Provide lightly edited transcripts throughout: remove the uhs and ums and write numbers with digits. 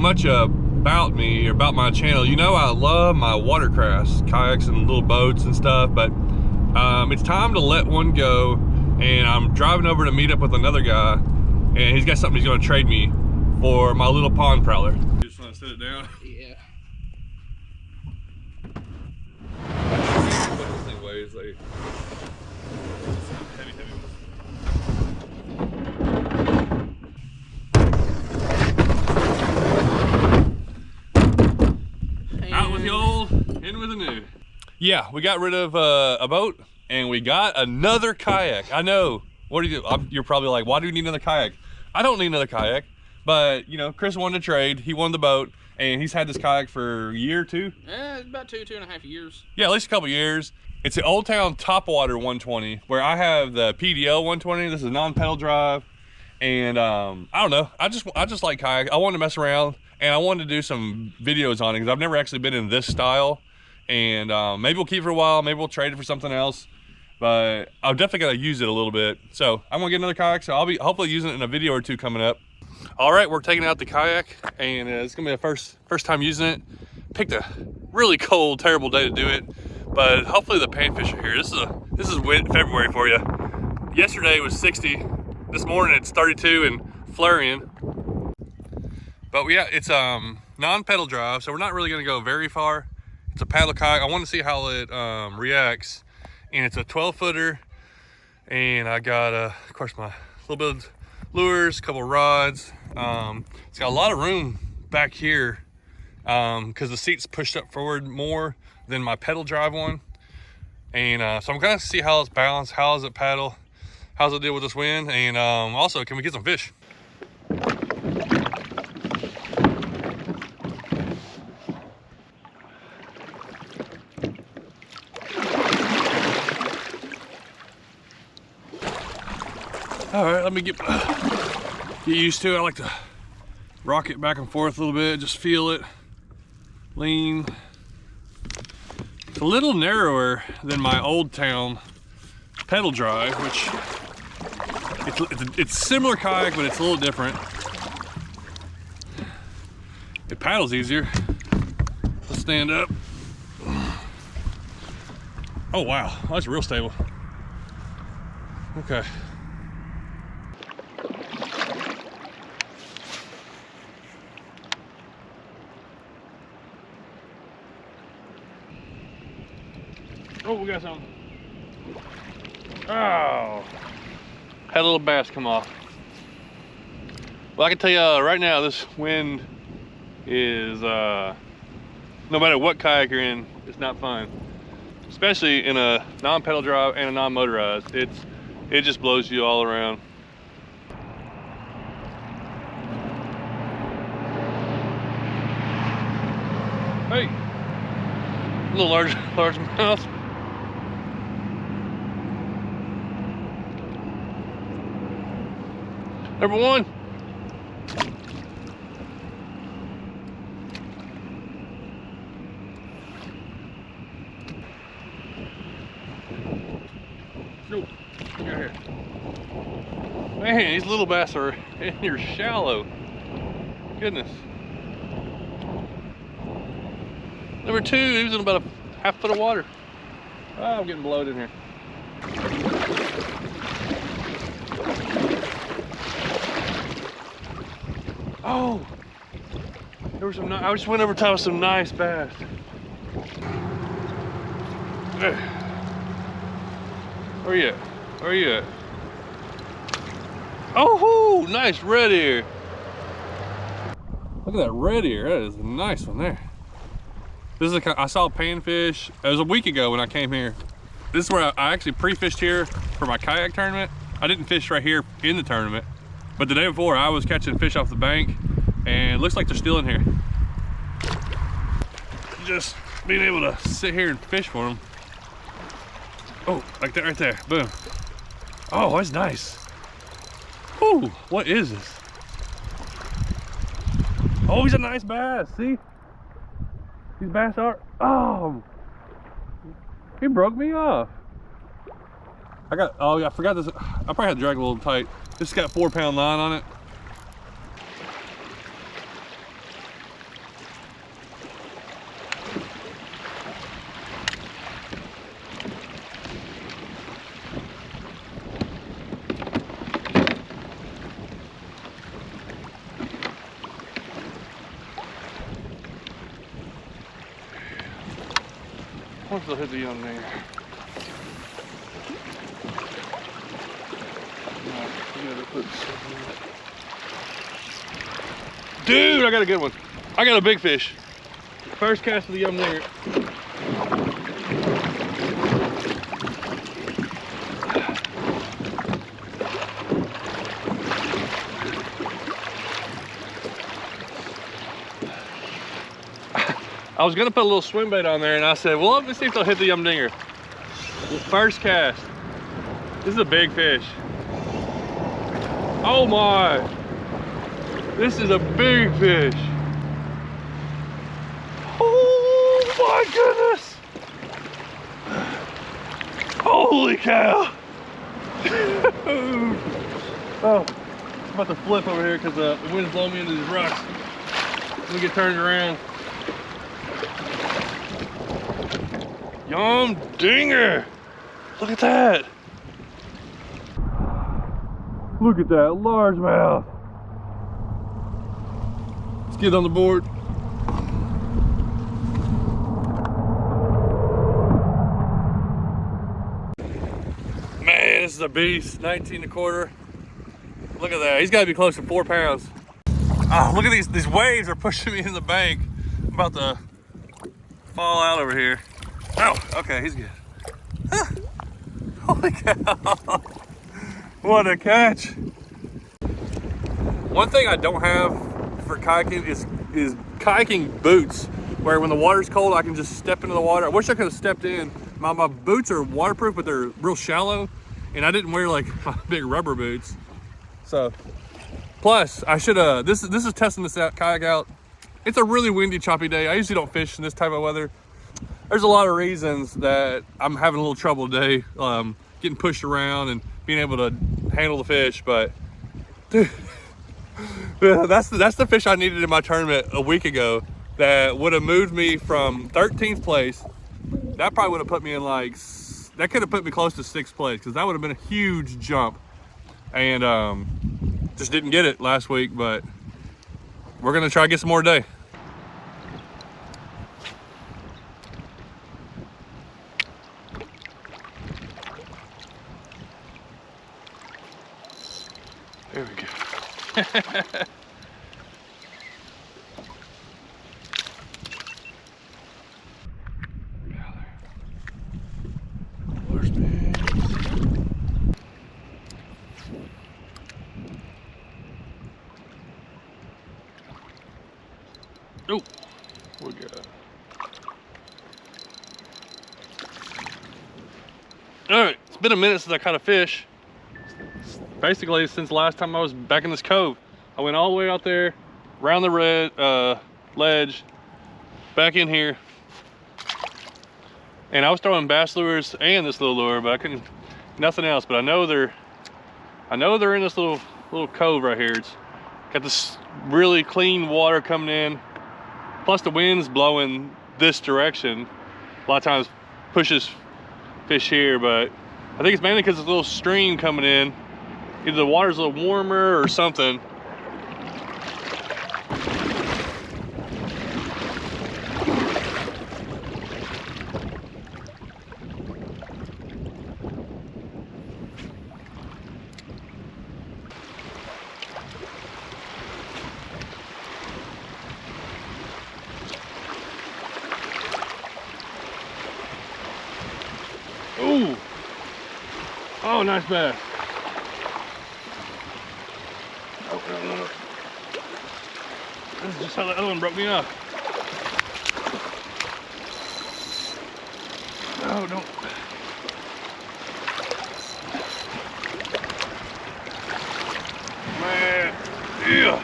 much about me or about my channel, you know I love my watercrafts, kayaks and little boats and stuff, but it's time to let one go, and I'm driving over to meet up with another guy, and he's got something he's going to trade me for my little pond prowler. You just want to set it down? Yeah. What this thing weighs, like heavy. Out with the old, in with the new. Yeah, we got rid of a boat and we got another kayak. I know. What do you do? You're probably like, why do you need another kayak? I don't need another kayak, but you know, Chris wanted to trade. He won the boat, and he's had this kayak for a year or two. It's about 2.5 years. Yeah, at least a couple years. It's the Old Town Topwater 120, where I have the PDL 120. This is non-pedal drive, and I don't know. I just like kayak. I wanted to mess around, and I wanted to do some videos on it because I've never actually been in this style. And maybe we'll keep it for a while. Maybe we'll trade it for something else. But I'm definitely gonna use it a little bit. So I'm gonna get another kayak. So I'll be hopefully using it in a video or two coming up. All right, we're taking out the kayak, and it's gonna be the first time using it. Picked a really cold, terrible day to do it, but hopefully the panfish are here. This is February for you. Yesterday was 60. This morning it's 32 and flurrying. But yeah, it's non-pedal drive, so we're not really gonna go very far. It's a paddle kayak. I want to see how it reacts. And it's a 12-footer, and I got of course my little bit of lures, a couple rods. It's got a lot of room back here because the seat's pushed up forward more than my pedal drive one. And so I'm gonna see how it's balanced, how does it paddle, how's it deal with this wind, and also can we get some fish? All right, let me get used to it. I like to rock it back and forth a little bit, just feel it, lean. It's a little narrower than my Old Town pedal drive, which it's similar kayak, but it's a little different. It paddles easier. Let's stand up. Oh wow, that's real stable. Okay. Oh, we got something. Oh, had a little bass come off. Well, I can tell you right now, this wind is, no matter what kayak you're in, it's not fun. Especially in a non-pedal drive and a non-motorized. It just blows you all around. Hey, a little large mouth. Number one. Nope. Get here. Man, these little bass are in here shallow. Goodness. Number two, he was in about a half foot of water. Oh, I'm getting blowed in here. Oh, there was some. I just went over top of some nice bass. Where are you at? Where are you at? Oh, nice red ear. Look at that red ear. That is a nice one there. This is I saw panfish. It was a week ago when I came here. This is where I actually pre-fished here for my kayak tournament. I didn't fish right here in the tournament, but the day before I was catching fish off the bank, and it looks like they're still in here. Just being able to sit here and fish for them. Oh, like that right there, boom. Oh, that's nice. Ooh, what is this? Oh, he's a nice bass, see? These bass are, oh, he broke me off. Oh yeah, I forgot this. I probably had to drag a little tight. This has got 4-pound line on it. they'll hit the young there. Dude, I got a good one. I got a big fish. First cast of the yum there. I was gonna put a little swim bait on there and I said, well, let me see if they'll hit the yum dinger. First cast. This is a big fish. Oh my. This is a big fish. Oh my goodness. Holy cow. Oh, I'm about to flip over here because the wind's blowing me into these rocks. Let me get turned around. Yum dinger. Look at that. Look at that largemouth. Let's get on the board. Man, this is a beast. 19 1/4. Look at that. He's got to be close to 4 pounds. Oh, look at these waves are pushing me in the bank. I'm about to fall out over here. Oh, okay, he's good. Huh. Holy cow. What a catch. One thing I don't have for kayaking is kayaking boots, where when the water's cold, I can just step into the water. I wish I could have stepped in. My boots are waterproof, but they're real shallow, and I didn't wear like my big rubber boots. So, plus I should this is testing this kayak out. It's a really windy, choppy day. I usually don't fish in this type of weather. There's a lot of reasons that I'm having a little trouble today, getting pushed around and being able to handle the fish, but dude, that's the fish I needed in my tournament a week ago that would have moved me from 13th place. That probably would have put me in like, that could have put me close to 6th place, because that would have been a huge jump. And just didn't get it last week, but we're gonna try to get some more today. There we go. Oh, we got. All right, it's been a minute since I caught a fish. Basically, since the last time I was back in this cove. I went all the way out there, around the red ledge, back in here, and I was throwing bass lures and this little lure, but I couldn't, nothing else. But I know they're in this little cove right here. It's got this really clean water coming in, plus the wind's blowing this direction. A lot of times pushes fish here, but I think it's mainly because there's a little stream coming in. Either the water's a little warmer or something. Ooh. Oh, nice bass. Oh, no. This is just how the other one broke me off. No, don't. Man, yeah.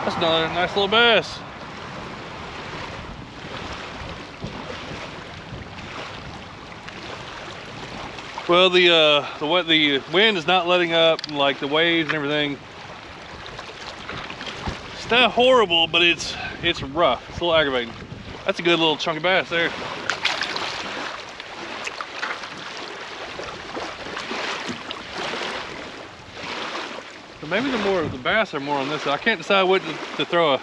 That's another nice little bass. Well, the wind is not letting up, and like the waves and everything. It's not horrible, but it's rough. It's a little aggravating. That's a good little chunky bass there. So maybe the bass are more on this side. I can't decide what to throw, a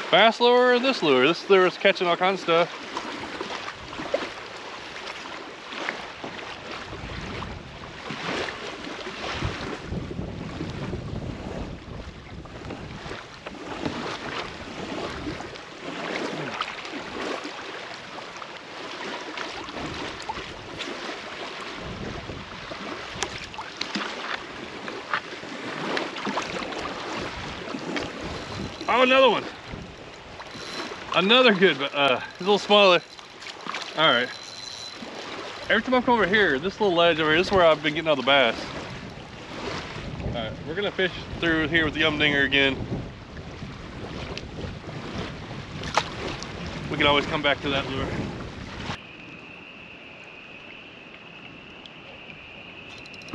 bass lure or this lure. This lure is catching all kinds of stuff. Oh, another one. Another good, but it's a little smaller. All right. Every time I come over here, this little ledge over here, this is where I've been getting all the bass. All right, we're gonna fish through here with the dinger again. We can always come back to that lure.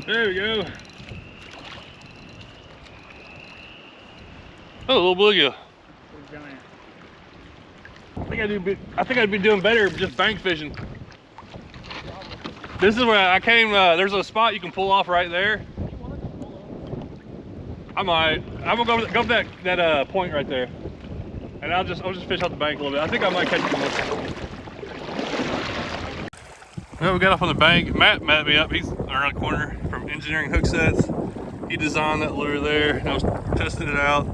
There we go. Oh, a little bluegill. I think I'd be doing better just bank fishing. This is where I came. There's a spot you can pull off right there. I might. I'm gonna go to that point right there, and I'll just fish off the bank a little bit. I think I might catch one. Well, we got off on the bank. Matt met me up. He's around the corner from Engineering Hook Sets. He designed that lure there, and I was testing it out,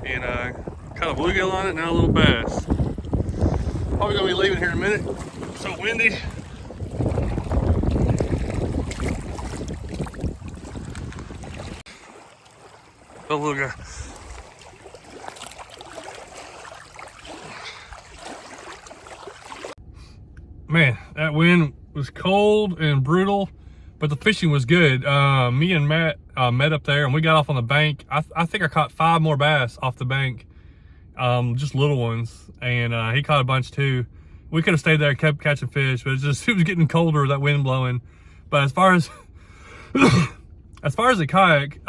and caught a bluegill on it, now a little bass. Probably gonna be leaving here in a minute. It's so windy. Oh, little guy. Man, that wind was cold and brutal, but the fishing was good. Me and Matt met up there, and we got off on the bank. I think I caught 5 more bass off the bank, just little ones, and he caught a bunch too. We could have stayed there and kept catching fish, but it was getting colder with that wind blowing. But as far as the kayak,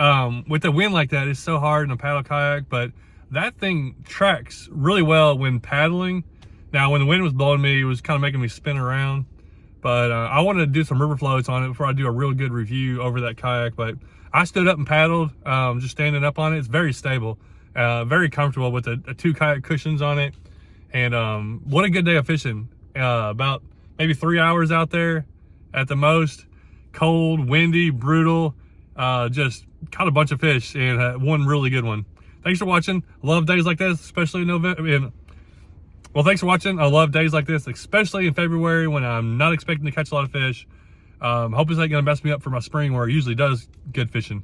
with the wind like that, it's so hard in a paddle kayak, but that thing tracks really well when paddling. Now, when the wind was blowing me, it was kind of making me spin around, but I wanted to do some river floats on it before I do a real good review over that kayak. But I stood up and paddled, just standing up on it. It's very stable, very comfortable with the 2 kayak cushions on it. And what a good day of fishing. About maybe 3 hours out there at the most. Cold, windy, brutal. Just caught a bunch of fish and one really good one. Thanks for watching. Love days like this, especially in November. Well, thanks for watching. I love days like this, especially in February when I'm not expecting to catch a lot of fish. Hope this ain't gonna mess me up for my spring where it usually does good fishing.